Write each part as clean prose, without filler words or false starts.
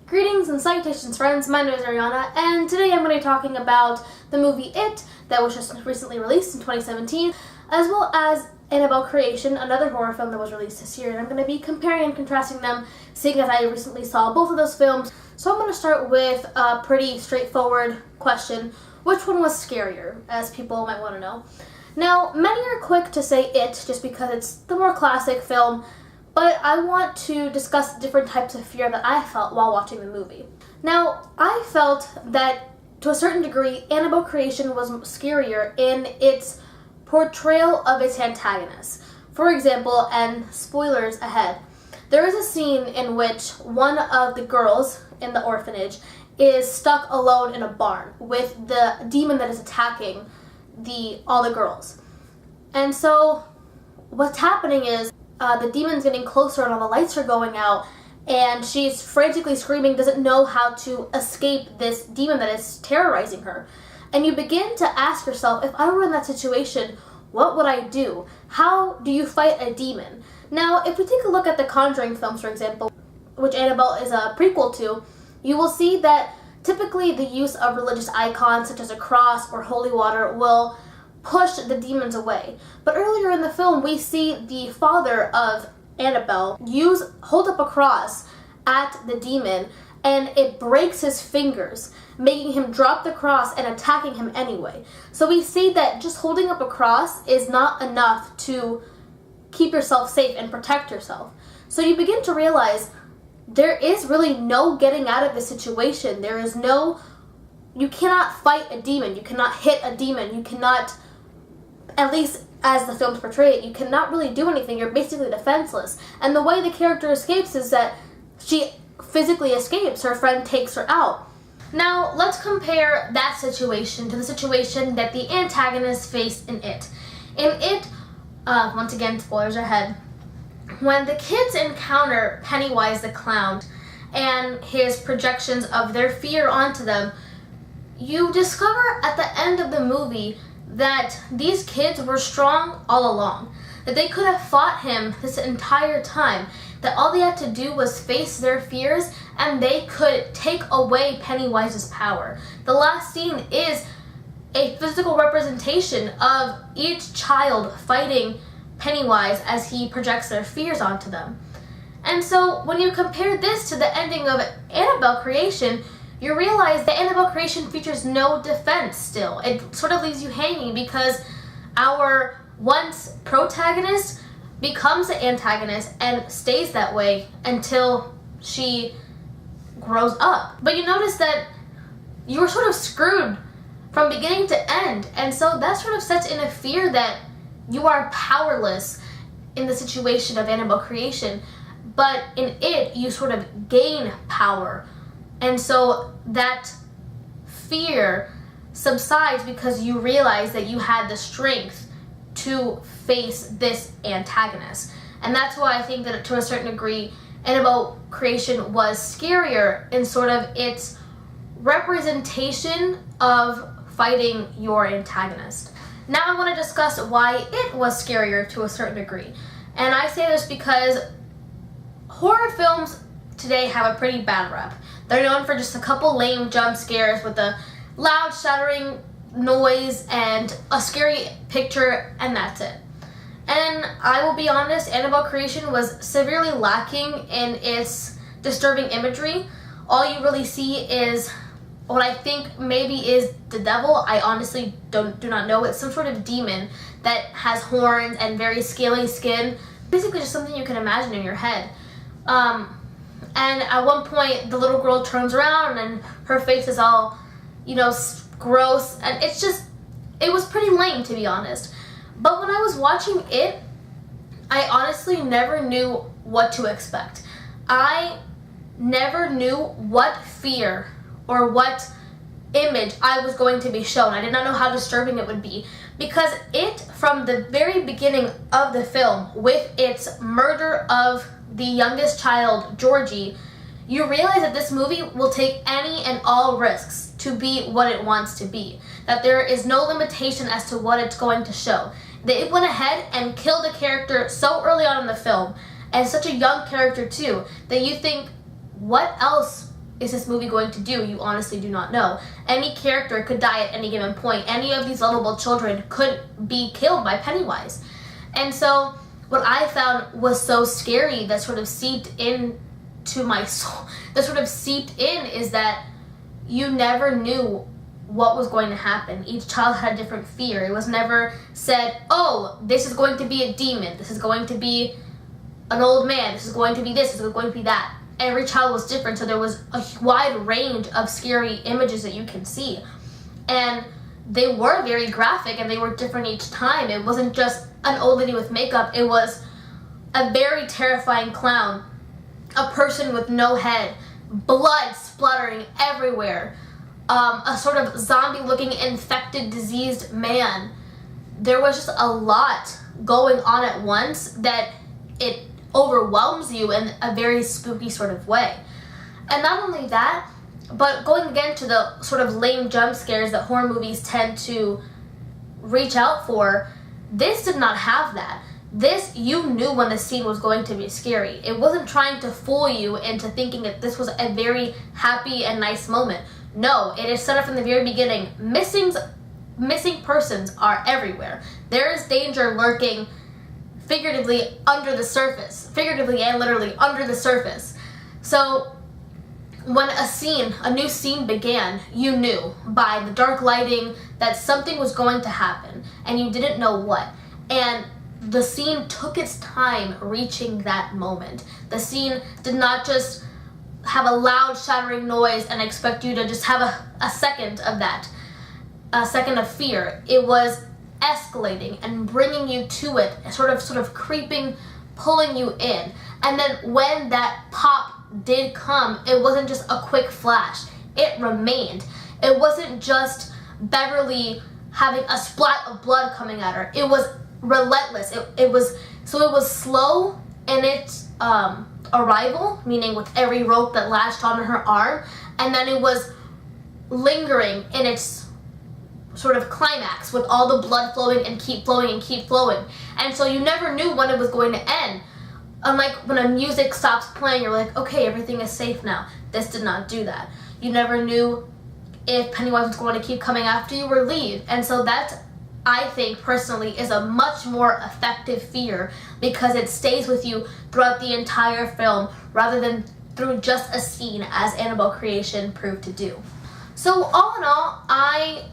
Greetings and salutations, friends. My name is Ariana, and today I'm going to be talking about the movie It that was just recently released in 2017, as well as Annabelle Creation, another horror film that was released this year, and I'm going to be comparing and contrasting them, seeing as I recently saw both of those films. So I'm going to start with a pretty straightforward question. Which one was scarier, as people might want to know? Now, many are quick to say It, just because it's the more classic film, but I want to discuss the different types of fear that I felt while watching the movie. Now, I felt that, to a certain degree, Annabelle Creation was scarier in its portrayal of its antagonist. For example, and spoilers ahead, there is a scene in which one of the girls in the orphanage is stuck alone in a barn with the demon that is attacking all the girls. And so what's happening is the demon's getting closer and all the lights are going out, and she's frantically screaming, doesn't know how to escape this demon that is terrorizing her. And you begin to ask yourself, if I were in that situation, what would I do? How do you fight a demon? Now, if we take a look at the Conjuring films, for example, which Annabelle is a prequel to, you will see that typically the use of religious icons such as a cross or holy water will push the demons away. But earlier in the film, we see the father of Annabelle hold up a cross at the demon, and it breaks his fingers, making him drop the cross and attacking him anyway. So we see that just holding up a cross is not enough to keep yourself safe and protect yourself. So you begin to realize there is really no getting out of this situation. You cannot fight a demon, you cannot hit a demon, you cannot, at least as the films portray it, you cannot really do anything. You're basically defenseless. And the way the character escapes is that she physically escapes. Her friend takes her out. Now, let's compare that situation to the situation that the antagonist faced in It. In It, once again, spoilers ahead, when the kids encounter Pennywise the clown and his projections of their fear onto them, you discover at the end of the movie that these kids were strong all along, that they could have fought him this entire time, that all they had to do was face their fears and they could take away Pennywise's power. The last scene is a physical representation of each child fighting Pennywise as he projects their fears onto them. And so when you compare this to the ending of Annabelle Creation, you realize that Annabelle Creation features no defense still. It sort of leaves you hanging because our once protagonist becomes the antagonist and stays that way until she grows up. But you notice that you were sort of screwed from beginning to end, and so that sort of sets in a fear that you are powerless in the situation of Annabelle Creation, but in It, you sort of gain power. And so that fear subsides because you realize that you had the strength to face this antagonist. And that's why I think that to a certain degree, Annabelle Creation was scarier in sort of its representation of fighting your antagonist. Now I want to discuss why It was scarier to a certain degree. And I say this because horror films today have a pretty bad rep. They're known for just a couple lame jump scares with a loud shattering noise and a scary picture, and that's it. And I will be honest, Annabelle Creation was severely lacking in its disturbing imagery. All you really see is what I think maybe is the devil. I honestly do not know. It's some sort of demon that has horns and very scaly skin. Basically just something you can imagine in your head. And at one point, the little girl turns around and her face is all, gross. And it was pretty lame, to be honest. But when I was watching It, I honestly never knew what to expect. I never knew what fear or what image I was going to be shown. I did not know how disturbing it would be. Because It, from the very beginning of the film, with its murder of the youngest child, Georgie, you realize that this movie will take any and all risks to be what it wants to be. That there is no limitation as to what it's going to show. That it went ahead and killed a character so early on in the film, and such a young character too, that you think, what else is this movie going to do? You honestly do not know. Any character could die at any given point. Any of these lovable children could be killed by Pennywise. And so what I found was so scary that sort of seeped into my soul, that sort of seeped in, is that you never knew what was going to happen. Each child had a different fear. It was never said, oh, this is going to be a demon, this is going to be an old man, this is going to be this is going to be that. Every child was different, so there was a wide range of scary images that you can see. And they were very graphic, and they were different each time. It wasn't just an old lady with makeup. It was a very terrifying clown, a person with no head, blood splattering everywhere, a sort of zombie-looking, infected, diseased man. There was just a lot going on at once that it overwhelms you in a very spooky sort of way. And not only that, but going again to the sort of lame jump scares that horror movies tend to reach out for, this did not have that. This, you knew when the scene was going to be scary. It wasn't trying to fool you into thinking that this was a very happy and nice moment. No, it is set up from the very beginning. Missing persons are everywhere. There is danger lurking figuratively under the surface. Figuratively and literally under the surface. So when a new scene began, you knew by the dark lighting that something was going to happen, and you didn't know what. And the scene took its time reaching that moment. The scene did not just have a loud shattering noise and expect you to just have a second of that, a second of fear. It was escalating and bringing you to it, sort of creeping, pulling you in. And then when that pop did come, it wasn't just a quick flash. It remained. It wasn't just Beverly having a splat of blood coming at her. It was relentless. It was slow in its arrival, meaning with every rope that lashed onto her arm, and then it was lingering in its sort of climax with all the blood flowing and keep flowing and keep flowing. And so you never knew when it was going to end. Unlike when a music stops playing, you're like, okay, everything is safe now. This did not do that. You never knew if Pennywise was going to keep coming after you or leave. And so that, I think, personally, is a much more effective fear because it stays with you throughout the entire film rather than through just a scene, as Annabelle Creation proved to do. So all in all, I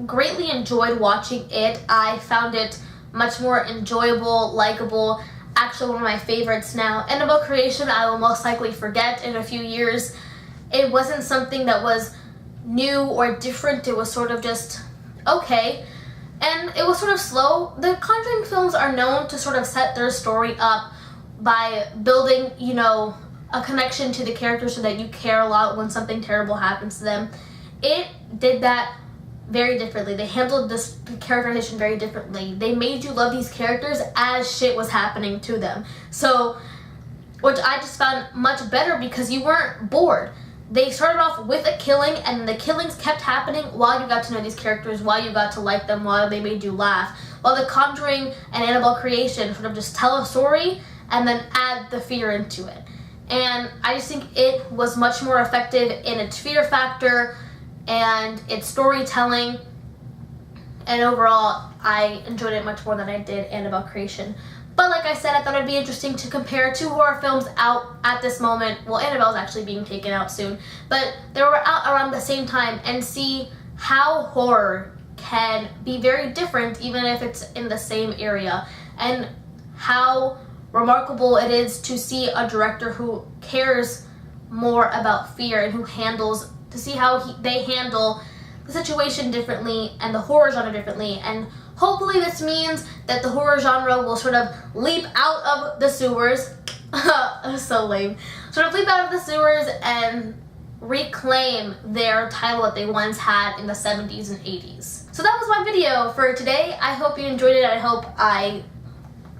greatly enjoyed watching it. I found it much more enjoyable, likable, actually one of my favorites now. Annabelle Creation I will most likely forget in a few years. It wasn't something that was new or different. It was sort of just okay. And it was sort of slow. The Conjuring films are known to sort of set their story up by building, a connection to the characters so that you care a lot when something terrible happens to them. It did that very differently. They handled this characterization very differently. They made you love these characters as shit was happening to them. So, which I just found much better because you weren't bored. They started off with a killing, and the killings kept happening while you got to know these characters, while you got to like them, while they made you laugh. While The Conjuring and Annabelle Creation sort of just tell a story and then add the fear into it. And I just think it was much more effective in its fear factor and its storytelling, and overall I enjoyed it much more than I did Annabelle Creation. But like I said, I thought it'd be interesting to compare two horror films out at this moment. Well, Annabelle's actually being taken out soon, but they were out around the same time, and see how horror can be very different even if it's in the same area, and how remarkable it is to see a director who cares more about fear and who handles, to see how they handle the situation differently and the horror genre differently. And hopefully this means that the horror genre will sort of leap out of the sewers. So lame. Sort of leap out of the sewers and reclaim their title that they once had in the 70s and 80s. So that was my video for today. I hope you enjoyed it. I hope I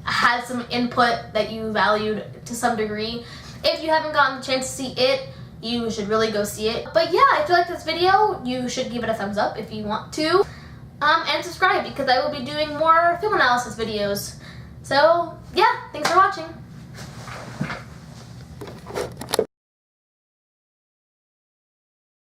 had some input that you valued to some degree. If you haven't gotten the chance to see it, you should really go see it. But yeah, if you like this video, you should give it a thumbs up if you want to. And subscribe because I will be doing more film analysis videos. So yeah, thanks for watching.